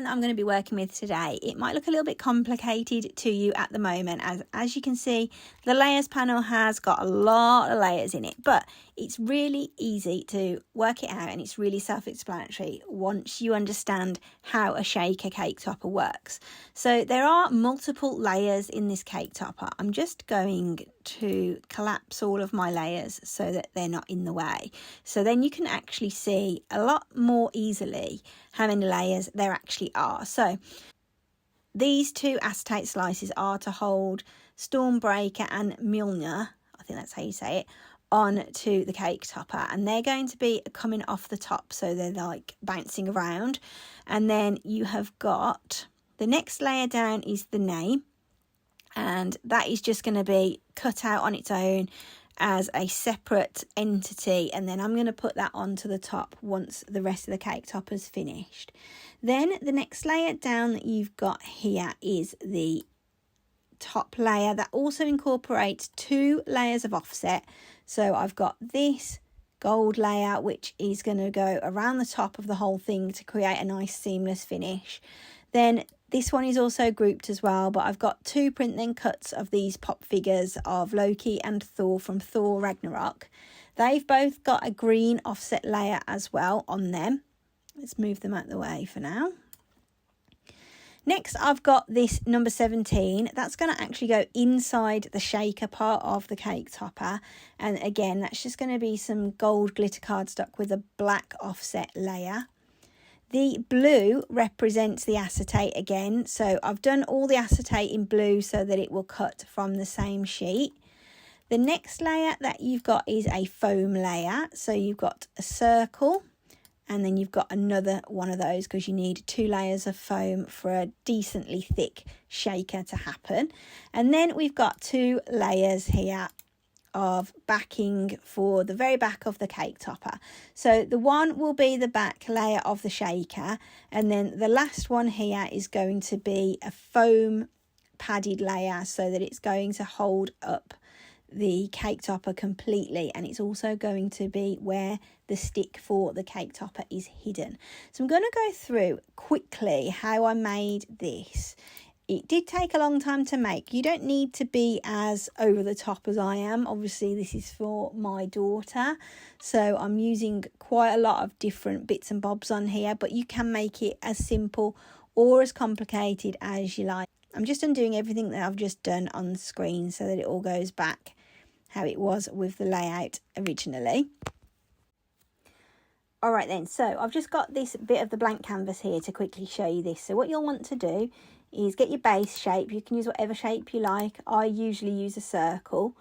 that I'm going to be working with today, it might look a little bit complicated to you at the moment. As you can see, the layers panel has got a lot of layers in it, but it's really easy to work it out and it's really self-explanatory once you understand how a shaker cake topper works. So there are multiple layers in this cake topper. I'm just going to collapse all of my layers so that they're not in the way. So then you can actually see a lot more easily how many layers there actually are. So these two acetate slices are to hold Stormbreaker and Milner, I think that's how you say it, onto the cake topper, and they're going to be coming off the top, so they're like bouncing around. And then you have got the next layer down is the name, and that is just going to be cut out on its own as a separate entity, and then I'm going to put that onto the top once the rest of the cake topper's finished. Then the next layer down that you've got here is the top layer that also incorporates 2 layers of offset. So I've got this gold layer which is going to go around the top of the whole thing to create a nice seamless finish. Then this one is also grouped as well, but I've got 2 print then cuts of these pop figures of Loki and Thor from Thor Ragnarok. They've both got a green offset layer as well on them. Let's move them out of the way for now. Next, I've got this number 17. That's going to actually go inside the shaker part of the cake topper. And again, that's just going to be some gold glitter cardstock with a black offset layer. The blue represents the acetate again. So I've done all the acetate in blue so that it will cut from the same sheet. The next layer that you've got is a foam layer. So you've got a circle, and then you've got another one of those because you need 2 layers of foam for a decently thick shaker to happen. And then we've got 2 layers here of backing for the very back of the cake topper. So the one will be the back layer of the shaker, and then the last one here is going to be a foam padded layer so that it's going to hold up the cake topper completely, and it's also going to be where the stick for the cake topper is hidden. So I'm going to go through quickly how I made this. It did take a long time to make. You don't need to be as over the top as I am. Obviously this is for my daughter, so I'm using quite a lot of different bits and bobs on here, but you can make it as simple or as complicated as you like. I'm just undoing everything that I've just done on the screen so that it all goes back how it was with the layout originally. All right then, so I've just got this bit of the blank canvas here to quickly show you this. So what you'll want to do is get your base shape. You can use whatever shape you like. I usually use a circle.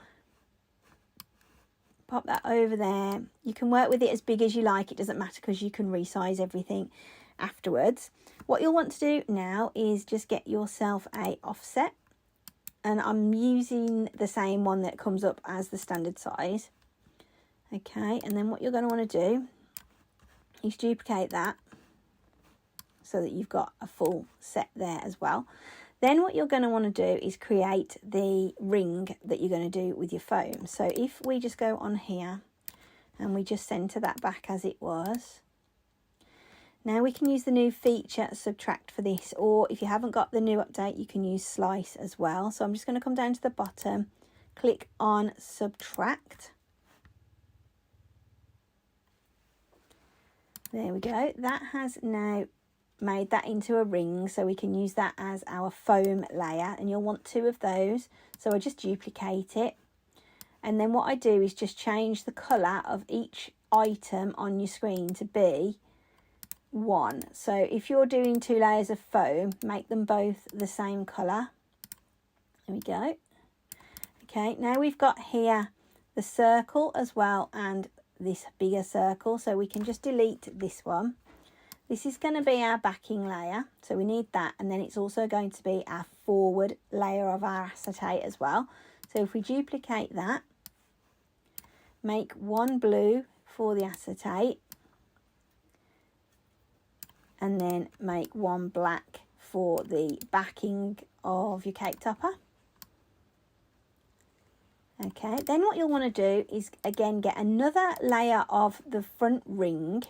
Pop that over there. You can work with it as big as you like. It doesn't matter because you can resize everything afterwards. What you'll want to do now is just get yourself a offset, and I'm using the same one that comes up as the standard size. Okay, and then what you're going to want to do is duplicate that so that you've got a full set there as well. Then what you're going to want to do is create the ring that you're going to do with your foam. So if we just go on here and we just center that back as it was. Now we can use the new feature subtract for this, or if you haven't got the new update, you can use slice as well. So I'm just going to come down to the bottom, click on subtract. There we go. That has now made that into a ring, so we can use that as our foam layer, and you'll want 2 of those. So I just duplicate it, and then what I do is just change the colour of each item on your screen to be 1. So if you're doing 2 layers of foam, make them both the same colour. There we go. Okay, now we've got here the circle as well and this bigger circle, so we can just delete this one. This is going to be our backing layer, so we need that, and then it's also going to be our forward layer of our acetate as well. So if we duplicate that, make 1 blue for the acetate, and then make 1 black for the backing of your cake topper. Okay, then what you'll want to do is again get another layer of the front ring.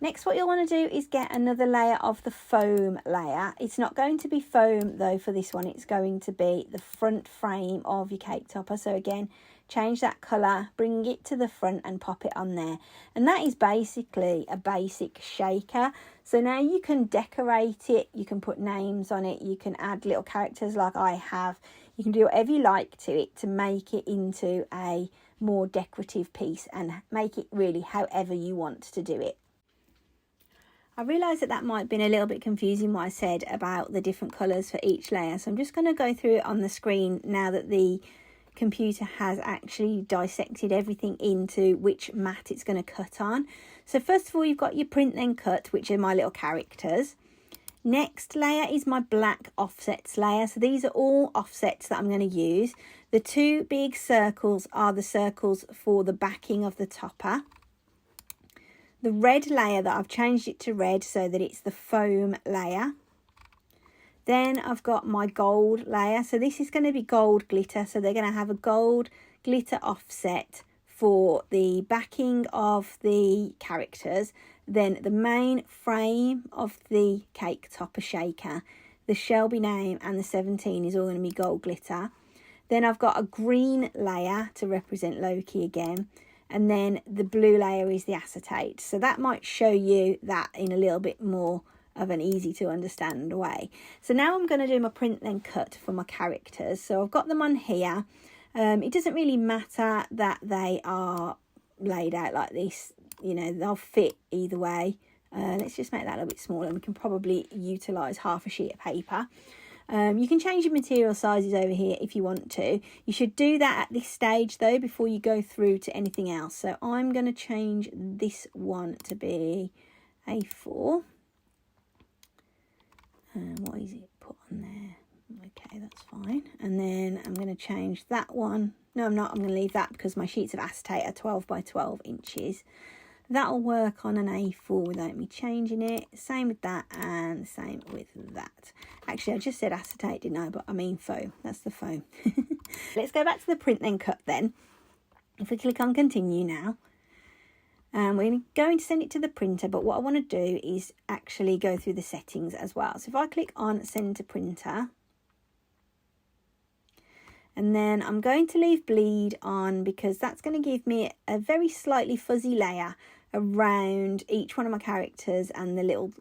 Next, what you'll want to do is get another layer of the foam layer. It's not going to be foam though for this one, it's going to be the front frame of your cake topper. So again, change that colour, bring it to the front and pop it on there. And that is basically a basic shaker. So now you can decorate it, you can put names on it, you can add little characters like I have. You can do whatever you like to it to make it into a more decorative piece and make it really however you want to do it. I realise that might have been a little bit confusing what I said about the different colours for each layer. So I'm just going to go through it on the screen now that the computer has actually dissected everything into which mat it's going to cut on. So first of all, you've got your print then cut, which are my little characters. Next layer is my black offsets layer. So these are all offsets that I'm going to use. The two big circles are the circles for the backing of the topper. The red layer that I've changed it to red so that it's the foam layer. Then I've got my gold layer. So this is going to be gold glitter. So they're going to have a gold glitter offset for the backing of the characters. Then the main frame of the cake topper shaker, the Shelby name and the 17 is all going to be gold glitter. Then I've got a green layer to represent Loki again. And then the blue layer is the acetate. So that might show you that in a little bit more of an easy to understand way. So now I'm going to do my print then cut for my characters. So I've got them on here. It doesn't really matter that they are laid out like this. You know, they'll fit either way. Let's just make that a little bit smaller. We can probably utilise half a sheet of paper. You can change your material sizes over here if you want to. You should do that at this stage though before you go through to anything else. So I'm going to change this one to be A4. What is it put on there? Okay, that's fine. And then I'm going to change that one. No, I'm not. I'm going to leave that because my sheets of acetate are 12 by 12 inches. That'll work on an A4 without me changing it. Same with that and same with that. Actually, I just said acetate, didn't I? But I mean foam. That's the foam. Let's go back to the print then cut then. If we click on continue now. We're going to send it to the printer, but what I want to do is actually go through the settings as well. So if I click on send to printer, and then I'm going to leave bleed on because that's going to give me a very slightly fuzzy layer around each one of my characters and the little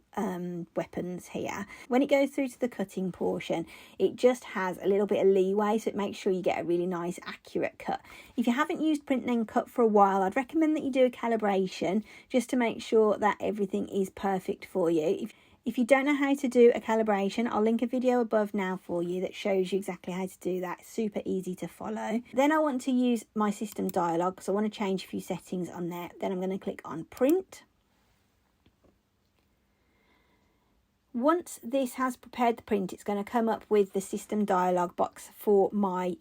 weapons here. When it goes through to the cutting portion, it just has a little bit of leeway, so it makes sure you get a really nice accurate cut. If you haven't used print then cut for a while, I'd recommend that you do a calibration just to make sure that everything is perfect for you. If you don't know how to do a calibration, I'll link a video above now for you that shows you exactly how to do that. It's super easy to follow. Then I want to use my system dialog, so I want to change a few settings on there. Then I'm going to click on print. Once this has prepared the print, it's going to come up with the system dialog box for my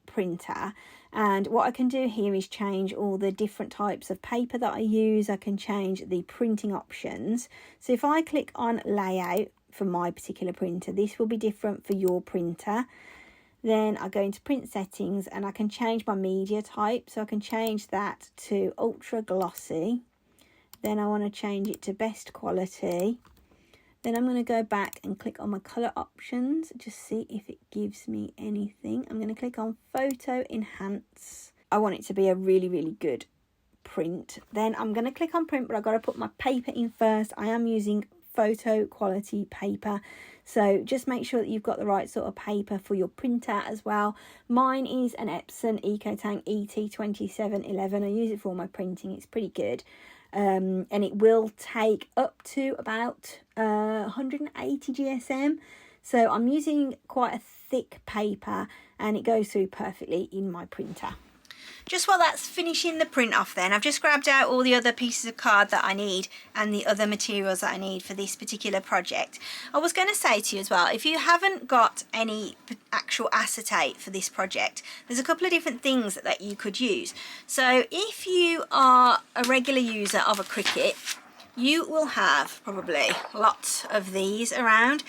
printer, and what I can do here is change all the different types of paper that I use. I can change the printing options. So if I click on layout for my particular printer, this will be different for your printer. Then I go into print settings and I can change my media type, so I can change that to ultra glossy. Then I want to change it to best quality. Then I'm going to go back and click on my colour options, just see if it gives me anything. I'm going to click on Photo Enhance. I want it to be a really, really good print. Then I'm going to click on print, but I've got to put my paper in first. I am using photo quality paper, so just make sure that you've got the right sort of paper for your printer as well. Mine is an Epson EcoTank ET2711. I use it for all my printing. It's pretty good. And it will take up to about 180 GSM. So I'm using quite a thick paper and it goes through perfectly in my printer. Just while that's finishing the print off then, I've just grabbed out all the other pieces of card that I need and the other materials that I need for this particular project. I was going to say to you as well, if you haven't got any actual acetate for this project, there's a couple of different things that you could use. So if you are a regular user of a Cricut, you will have probably lots of these around.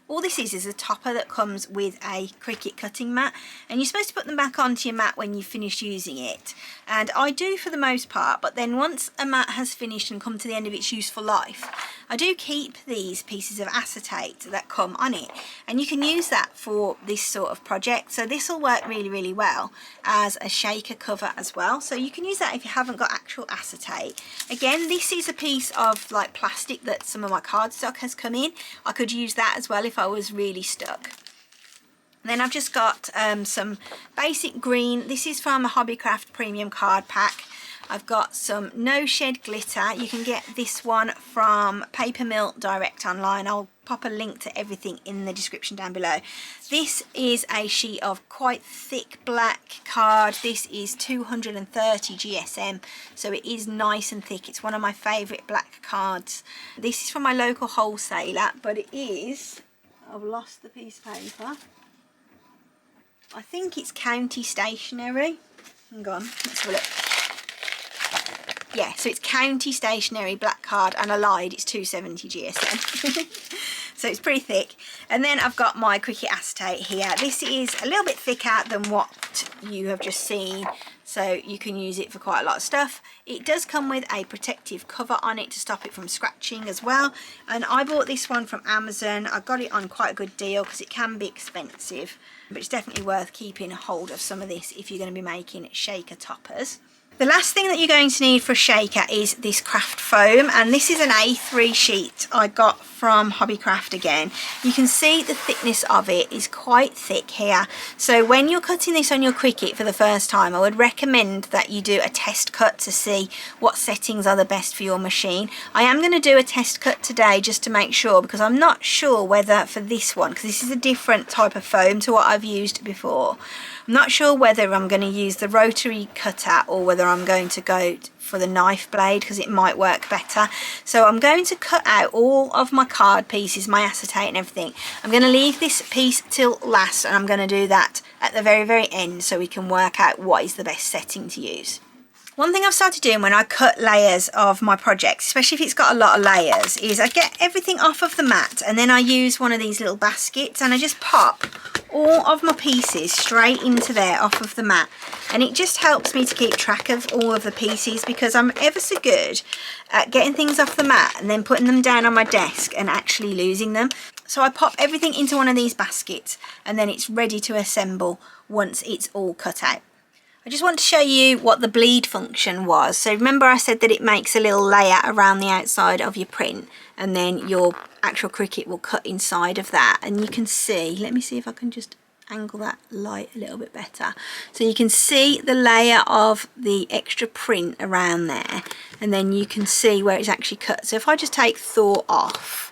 All this is a topper that comes with a Cricut cutting mat, and you're supposed to put them back onto your mat when you finish using it, and I do for the most part. But then once a mat has finished and come to the end of its useful life, I do keep these pieces of acetate that come on it, and you can use that for this sort of project. So this will work really well as a shaker cover as well, so you can use that if you haven't got actual acetate. Again, this is a piece of like plastic that some of my cardstock has come in. I could use that as well if I was really stuck. And then I've just got some basic green. This is from a Hobbycraft Premium Card Pack. I've got some no shed glitter. You can get this one from Paper Mill direct online. I'll pop a link to everything in the description down below. This is a sheet of quite thick black card. This is 230 GSM, so it is nice and thick. It's one of my favourite black cards. This is from my local wholesaler, but it is, I've lost the piece of paper. I think it's County Stationery. Hang on, let's have a look. Yeah, so it's County Stationery black card, and I lied, it's 270 GSM. So it's pretty thick. And then I've got my Cricut acetate here. This is a little bit thicker than what you have just seen, so you can use it for quite a lot of stuff. It does come with a protective cover on it to stop it from scratching as well. And I bought this one from Amazon. I got it on quite a good deal because it can be expensive, but it's definitely worth keeping hold of some of this if you're going to be making shaker toppers. The last thing that you're going to need for a shaker is this craft foam, and this is an A3 sheet I got from Hobbycraft again. You can see the thickness of it is quite thick here, so when you're cutting this on your Cricut for the first time, I would recommend that you do a test cut to see what settings are the best for your machine. I am going to do a test cut today just to make sure, because I'm not sure whether for this one, because this is a different type of foam to what I've used before, I'm not sure whether I'm going to use the rotary cutter or whether I'm going to go for the knife blade, because it might work better. So I'm going to cut out all of my card pieces, my acetate and everything. I'm going to leave this piece till last, and I'm going to do that at the very end so we can work out what is the best setting to use. One thing I've started doing when I cut layers of my projects, especially if it's got a lot of layers, is I get everything off of the mat, and then I use one of these little baskets and I just pop all of my pieces straight into there off of the mat, and it just helps me to keep track of all of the pieces, because I'm ever so good at getting things off the mat and then putting them down on my desk and actually losing them. So I pop everything into one of these baskets, and then it's ready to assemble once it's all cut out. I just want to show you what the bleed function was. So remember I said that it makes a little layer around the outside of your print, and then your actual Cricut will cut inside of that. And you can see, let me see if I can just angle that light a little bit better. So you can see the layer of the extra print around there, and then you can see where it's actually cut. So if I just take Thor off,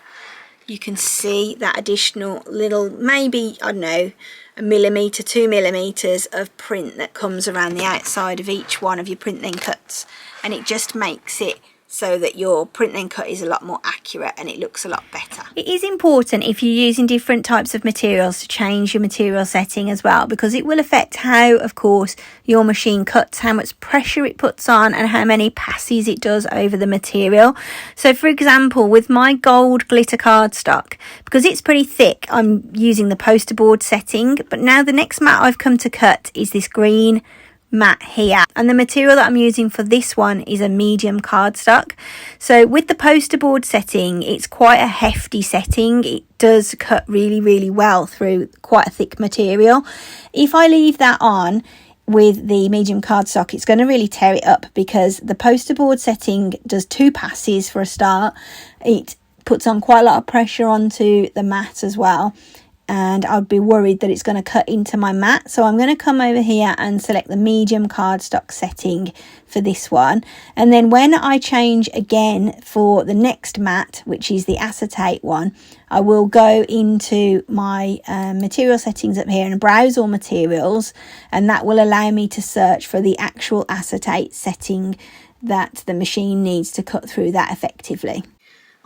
you can see that additional little, maybe, I don't know, a millimetre, 2 millimetres of print that comes around the outside of each one of your print then cuts, and it just makes it so that your print then cut is a lot more accurate and it looks a lot better. It is important if you're using different types of materials to change your material setting as well, because it will affect how, of course, your machine cuts, how much pressure it puts on, and how many passes it does over the material. So for example, with my gold glitter cardstock, because it's pretty thick, I'm using the poster board setting, but now the next mat I've come to cut is this green mat here, and the material that I'm using for this one is a medium cardstock. So with the poster board setting, it's quite a hefty setting. It does cut really well through quite a thick material. If I leave that on with the medium cardstock, it's going to really tear it up, because the poster board setting does 2 passes for a start. It puts on quite a lot of pressure onto the mat as well, and I'd be worried that it's going to cut into my mat. So I'm going to come over here and select the medium cardstock setting for this one, and then when I change again for the next mat, which is the acetate one, I will go into my material settings up here and browse all materials, and that will allow me to search for the actual acetate setting that the machine needs to cut through that effectively.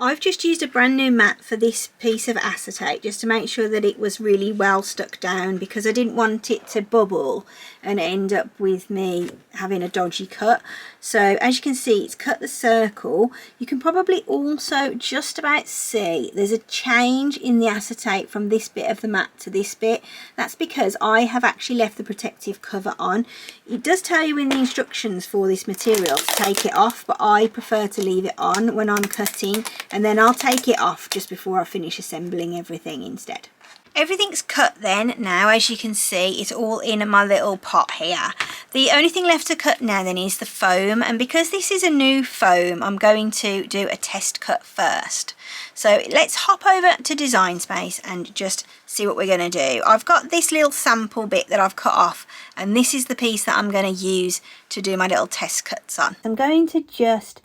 I've just used a brand new mat for this piece of acetate just to make sure that it was really well stuck down, because I didn't want it to bubble and end up with me having a dodgy cut. So as you can see, it's cut the circle. You can probably also just about see there's a change in the acetate from this bit of the mat to this bit. That's because I have actually left the protective cover on. It does tell you in the instructions for this material to take it off, but I prefer to leave it on when I'm cutting, and then I'll take it off just before I finish assembling everything instead. Everything's cut then. Now as you can see, it's all in my little pot here. The only thing left to cut now then is the foam, and because this is a new foam, I'm going to do a test cut first. So let's hop over to Design Space and just see what we're going to do. I've got this little sample bit that I've cut off, and this is the piece that I'm going to use to do my little test cuts on. I'm going to just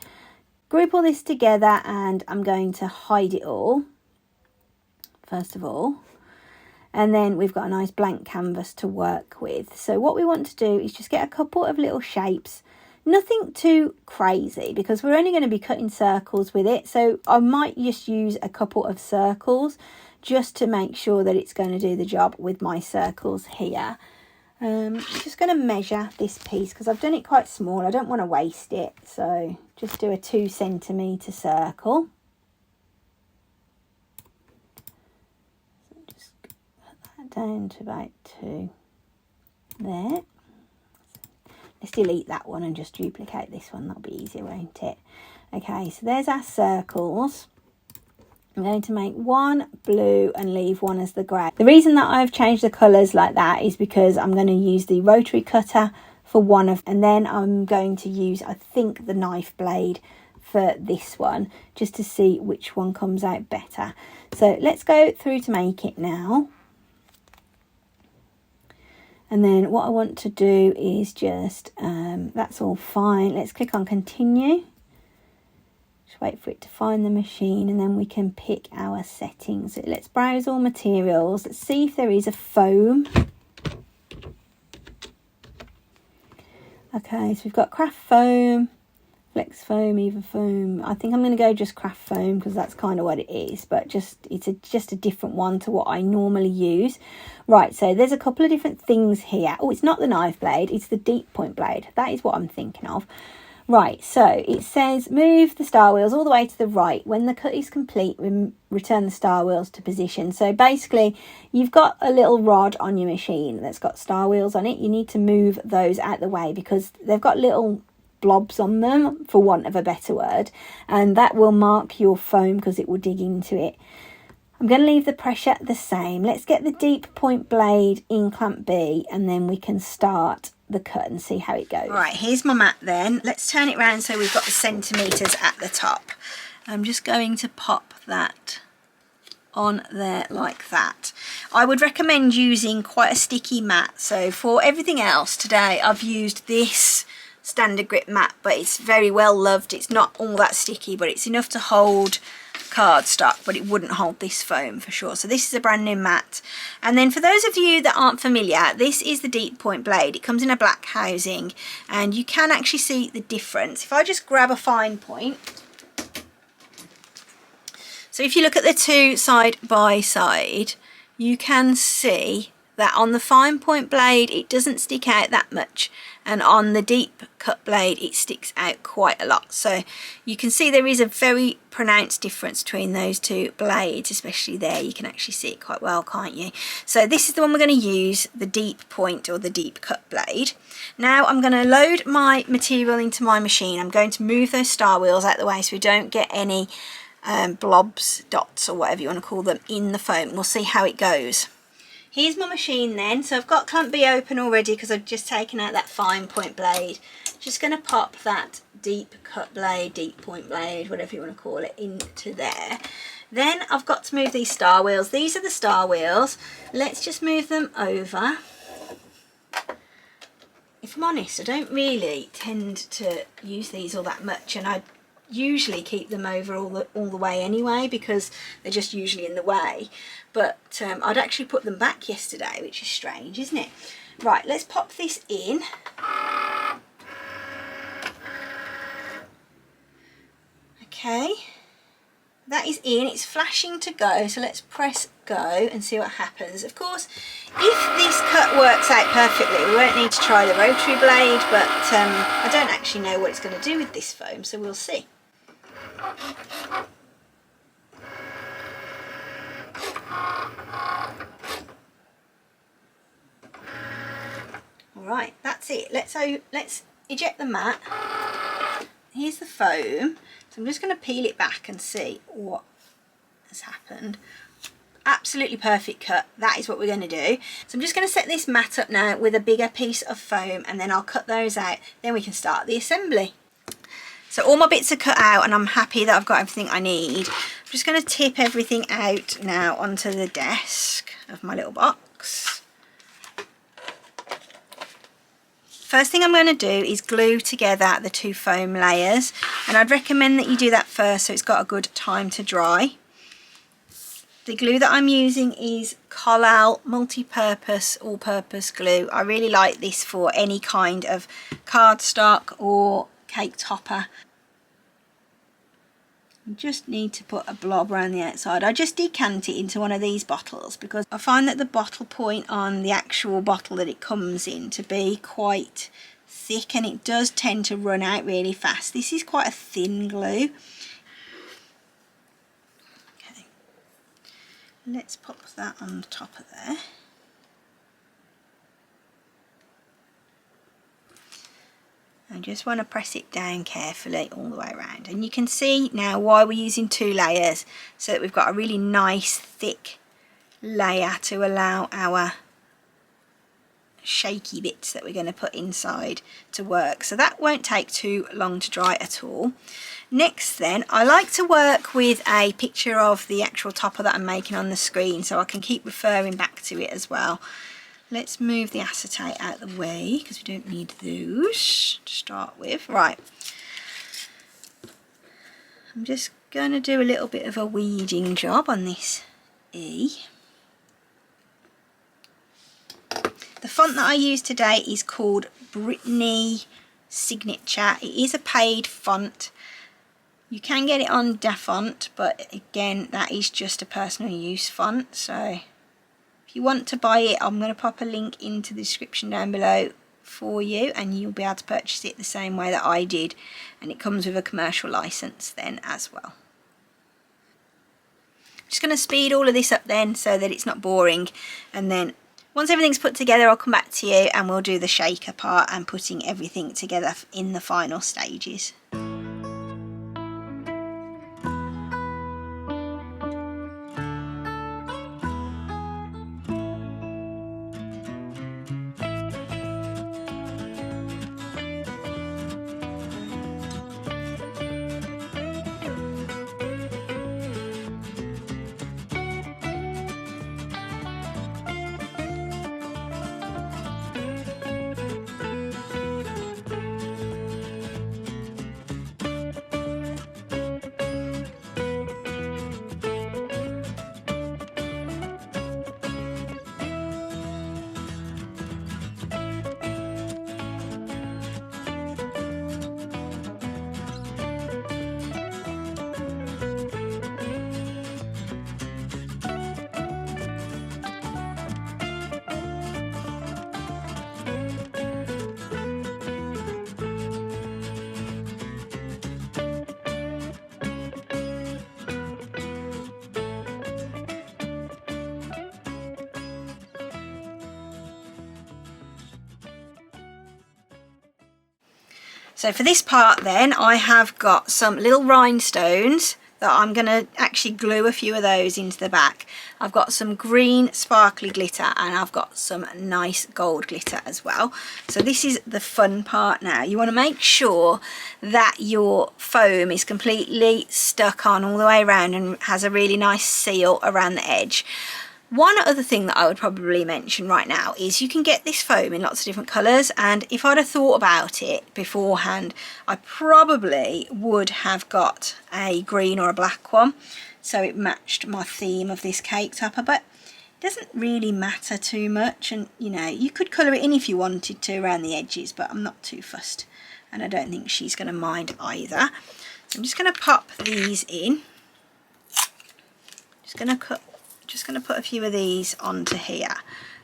group all this together and I'm going to hide it all first of all. And then we've got a nice blank canvas to work with. So what we want to do is just get a couple of little shapes. Nothing too crazy because we're only going to be cutting circles with it. So I might just use a couple of circles just to make sure that it's going to do the job with my circles here. I'm just going to measure this piece because I've done it quite small. I don't want to waste it. So just do a 2 centimetre circle. Down to about 2 there. Let's delete that one and just duplicate this one. That'll be easier, won't it? Okay, so there's our circles. I'm going to make one blue and leave one as the grey. The reason that I've changed the colours like that is because I'm going to use the rotary cutter for one of, and then I'm going to use, I think, the knife blade for this one, just to see which one comes out better. So let's go through to make it now. And then what I want to do is just, that's all fine. Let's click on continue. Just wait for it to find the machine and then we can pick our settings. So let's browse all materials. Let's see if there is a foam. Okay, so we've got craft foam, flex foam, Eva foam. I think I'm going to go just craft foam because that's kind of what it is, but it's just a different one to what I normally use. Right, so there's a couple of different things here. Oh, it's not the knife blade, it's the deep point blade. That is what I'm thinking of. Right, so it says move the star wheels all the way to the right. When the cut is complete, return the star wheels to position. So basically, you've got a little rod on your machine that's got star wheels on it. You need to move those out the way because they've got little blobs on them, for want of a better word, and that will mark your foam because it will dig into it. I'm going to leave the pressure the same. Let's get the deep point blade in clamp B and then we can start the cut and see how it goes. Right, here's my mat then. Let's turn it around so we've got the centimetres at the top. I'm just going to pop that on there like that. I would recommend using quite a sticky mat. So for everything else today I've used this standard grip mat, but it's very well loved. It's not all that sticky, but it's enough to hold cardstock, but it wouldn't hold this foam for sure. So this is a brand new mat. And then for those of you that aren't familiar, this is the deep point blade. It comes in a black housing and you can actually see the difference. If I just grab a fine point, so if you look at the two side by side, you can see that on the fine point blade it doesn't stick out that much, and on the deep cut blade it sticks out quite a lot. So you can see there is a very pronounced difference between those two blades, especially there. You can actually see it quite well, can't you? So this is the one we're going to use, the deep point or the deep cut blade. Now I'm going to load my material into my machine. I'm going to move those star wheels out the way so we don't get any blobs, dots or whatever you want to call them in the foam. We'll see how it goes. Here's my machine then. So I've got clamp B open already because I've just taken out that fine point blade. Just going to pop that deep cut blade, deep point blade, whatever you want to call it, into there. Then I've got to move these star wheels. These are the star wheels. Let's just move them over. If I'm honest, I don't really tend to use these all that much, and I usually keep them over all the way anyway because they're just usually in the way. But I'd actually put them back yesterday, which is strange, isn't it? Right, let's pop this in. Okay. that is in, it's flashing to go, so let's press go and see what happens. Of course, if this cut works out perfectly, we won't need to try the rotary blade, but I don't actually know what it's going to do with this foam, so we'll see. Alright, that's it. Let's eject the mat. Here's the foam. So I'm just going to peel it back and see what has happened. Absolutely perfect cut. That is what we're going to do. So I'm just going to set this mat up now with a bigger piece of foam, and then I'll cut those out. Then we can start the assembly. So all my bits are cut out and I'm happy that I've got everything I need. I'm just going to tip everything out now onto the desk of my little box. First thing I'm going to do is glue together the two foam layers, and I'd recommend that you do that first so it's got a good time to dry. The glue that I'm using is Collal multi-purpose, all-purpose glue. I really like this for any kind of cardstock or cake topper. You just need to put a blob around the outside. I just decant it into one of these bottles because I find that the bottle point on the actual bottle that it comes in to be quite thick, and it does tend to run out really fast. This is quite a thin glue. Okay, let's pop that on the top of there. I just want to press it down carefully all the way around, and you can see now why we're using two layers, so that we've got a really nice thick layer to allow our shaky bits that we're going to put inside to work. So that won't take too long to dry at all. Next then, I like to work with a picture of the actual topper that I'm making on the screen so I can keep referring back to it as well. Let's move the acetate out of the way because we don't need those to start with. Right, I'm just going to do a little bit of a weeding job on this E. The font that I use today is called Brittany Signature. It is a paid font. You can get it on DaFont, but again, that is just a personal use font. So if you want to buy it, I'm going to pop a link into the description down below for you, and you'll be able to purchase it the same way that I did, and it comes with a commercial license then as well. I'm just going to speed all of this up then so that it's not boring, and then once everything's put together I'll come back to you and we'll do the shaker part and putting everything together in the final stages. So for this part then, I have got some little rhinestones that I'm going to actually glue a few of those into the back. I've got some green sparkly glitter and I've got some nice gold glitter as well. So this is the fun part now. You want to make sure that your foam is completely stuck on all the way around and has a really nice seal around the edge. One other thing that I would probably mention right now is you can get this foam in lots of different colours, and if I'd have thought about it beforehand, I probably would have got a green or a black one so it matched my theme of this cake topper, but it doesn't really matter too much, and you know, you could colour it in if you wanted to around the edges, but I'm not too fussed and I don't think she's going to mind either. So I'm just going to pop these in. Just gonna put a few of these onto here,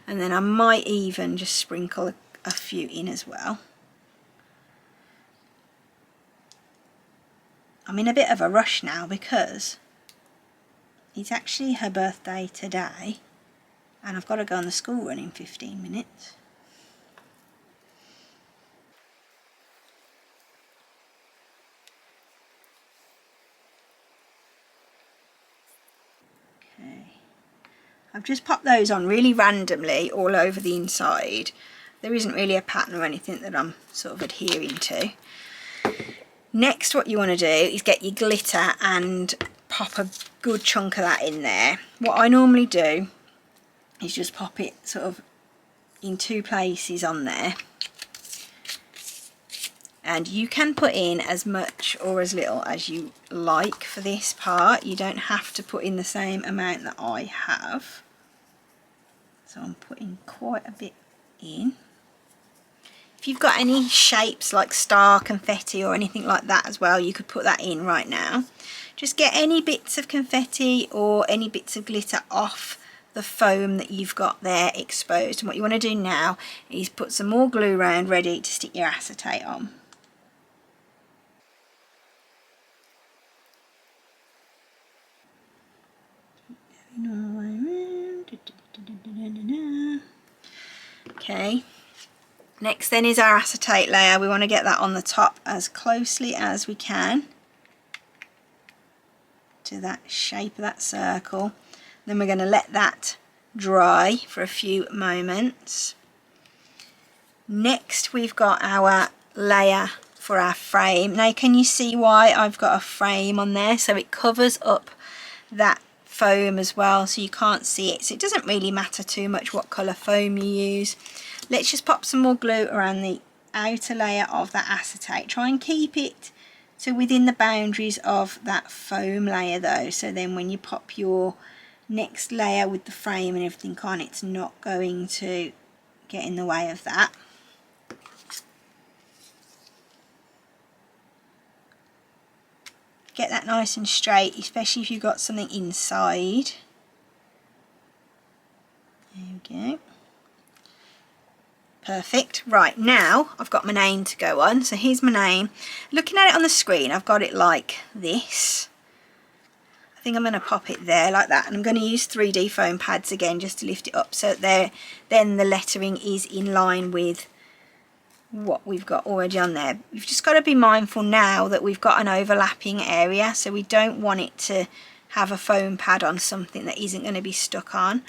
and then I might even just sprinkle a few in as well. I'm in a bit of a rush now because it's actually her birthday today and I've got to go on the school run in 15 minutes. Okay, I've just popped those on really randomly all over the inside. There isn't really a pattern or anything that I'm sort of adhering to. Next, what you want to do is get your glitter and pop a good chunk of that in there. What I normally do is just pop it sort of in two places on there. And you can put in as much or as little as you like for this part. You don't have to put in the same amount that I have. So I'm putting quite a bit in. If you've got any shapes like star confetti or anything like that as well, you could put that in right now. Just get any bits of confetti or any bits of glitter off the foam that you've got there exposed. And what you want to do now is put some more glue around ready to stick your acetate on. Okay. Next then is our acetate layer. We want to get that on the top as closely as we can to that shape of that circle. Then we're going to let that dry for a few moments. Next we've got our layer for our frame. Now can you see why I've got a frame on there? So it covers up that foam as well, so you can't see it. So it doesn't really matter too much what colour foam you use. Let's just pop some more glue around the outer layer of that acetate. Try and keep it to within the boundaries of that foam layer though, so then when you pop your next layer with the frame and everything on, it's not going to get in the way of that. Get that nice and straight, especially if you've got something inside. There we go. Perfect. Right, now I've got my name to go on. So here's my name. Looking at it on the screen, I've got it like this. I think I'm going to pop it there like that. And I'm going to use 3D foam pads again just to lift it up so that then the lettering is in line with what we've got already on there. You've just got to be mindful now that we've got an overlapping area, so we don't want it to have a foam pad on something that isn't going to be stuck on.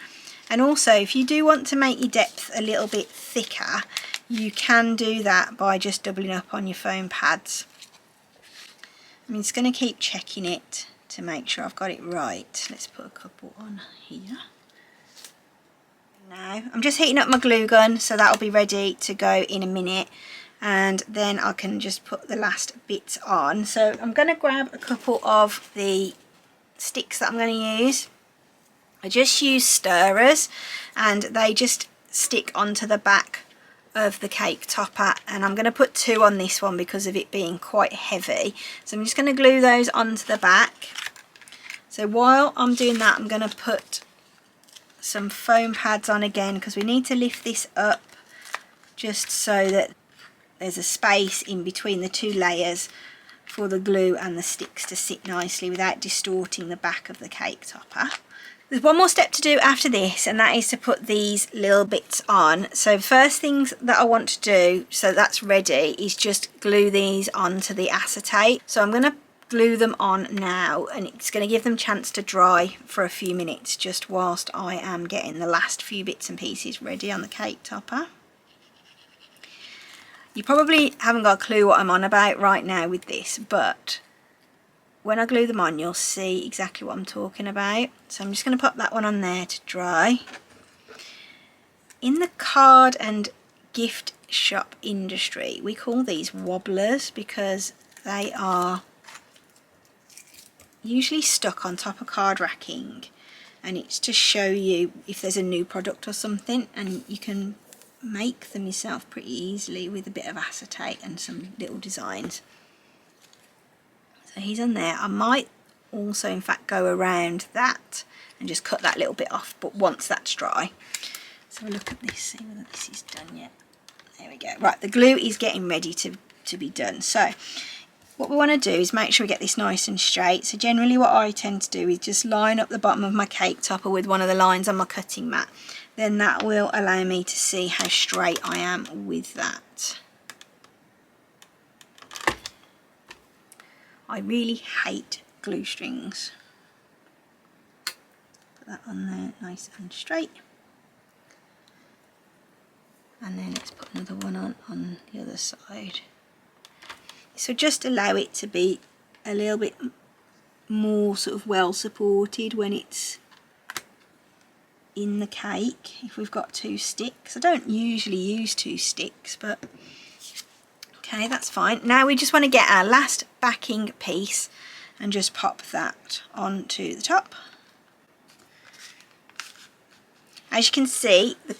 And also if you do want to make your depth a little bit thicker, you can do that by just doubling up on your foam pads. I'm just going to keep checking it to make sure I've got it right. Let's put a couple on here. Now I'm just heating up my glue gun, so that'll be ready to go in a minute, and then I can just put the last bits on. So I'm going to grab a couple of the sticks that I'm going to use. I just use stirrers and they just stick onto the back of the cake topper, and I'm going to put 2 on this one because of it being quite heavy. So I'm just going to glue those onto the back. So while I'm doing that, I'm going to put some foam pads on again because we need to lift this up just so that there's a space in between the 2 layers for the glue and the sticks to sit nicely without distorting the back of the cake topper. There's one more step to do after this, and that is to put these little bits on. So first things that I want to do, so that's ready, is just glue these onto the acetate. So I'm going to glue them on now, and it's going to give them a chance to dry for a few minutes just whilst I am getting the last few bits and pieces ready on the cake topper. You probably haven't got a clue what I'm on about right now with this, but when I glue them on you'll see exactly what I'm talking about. So I'm just going to pop that one on there to dry. In the card and gift shop industry we call these wobblers because they are usually stuck on top of card racking, and it's to show you if there's a new product or something, and you can make them yourself pretty easily with a bit of acetate and some little designs. So he's on there. I might also in fact go around that and just cut that little bit off, but once that's dry. So we'll look at this, see whether this is done yet. There we go. Right, the glue is getting ready to be done. So what we want to do is make sure we get this nice and straight. So generally what I tend to do is just line up the bottom of my cake topper with one of the lines on my cutting mat. Then that will allow me to see how straight I am with that. I really hate glue strings. Put that on there nice and straight. And then let's put another one on the other side. So just allow it to be a little bit more sort of well supported when it's in the cake. If we've got 2 sticks, I don't usually use 2 sticks, but okay, that's fine. Now we just want to get our last backing piece and just pop that onto the top. As you can see, the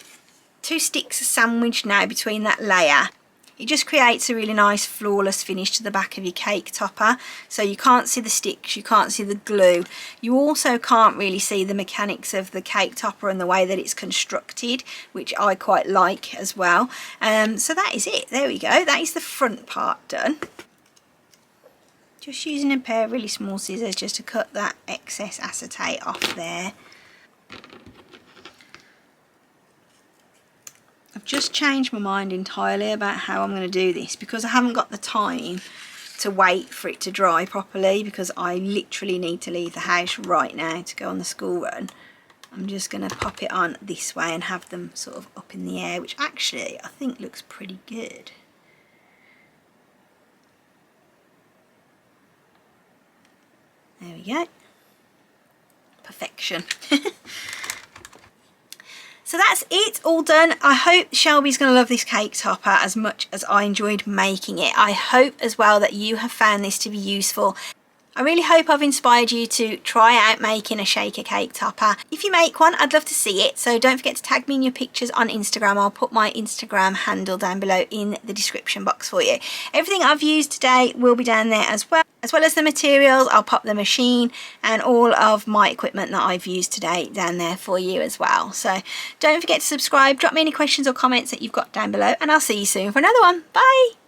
2 sticks are sandwiched now between that layer. It just creates a really nice flawless finish to the back of your cake topper. So you can't see the sticks, you can't see the glue. You also can't really see the mechanics of the cake topper and the way that it's constructed, which I quite like as well. So that is it. There we go. That is the front part done. Just using a pair of really small scissors just to cut that excess acetate off there. I've just changed my mind entirely about how I'm going to do this because I haven't got the time to wait for it to dry properly, because I literally need to leave the house right now to go on the school run. I'm just going to pop it on this way and have them sort of up in the air, which actually I think looks pretty good. There we go. Perfection. So that's it, all done. I hope Shelby's going to love this cake topper as much as I enjoyed making it. I hope as well that you have found this to be useful. I really hope I've inspired you to try out making a shaker cake topper. If you make one, I'd love to see it, so don't forget to tag me in your pictures on Instagram. I'll put my Instagram handle down below in the description box for you. Everything I've used today will be down there as well as the materials. I'll pop the machine and all of my equipment that I've used today down there for you as well. So don't forget to subscribe, drop me any questions or comments that you've got down below, and I'll see you soon for another one. Bye!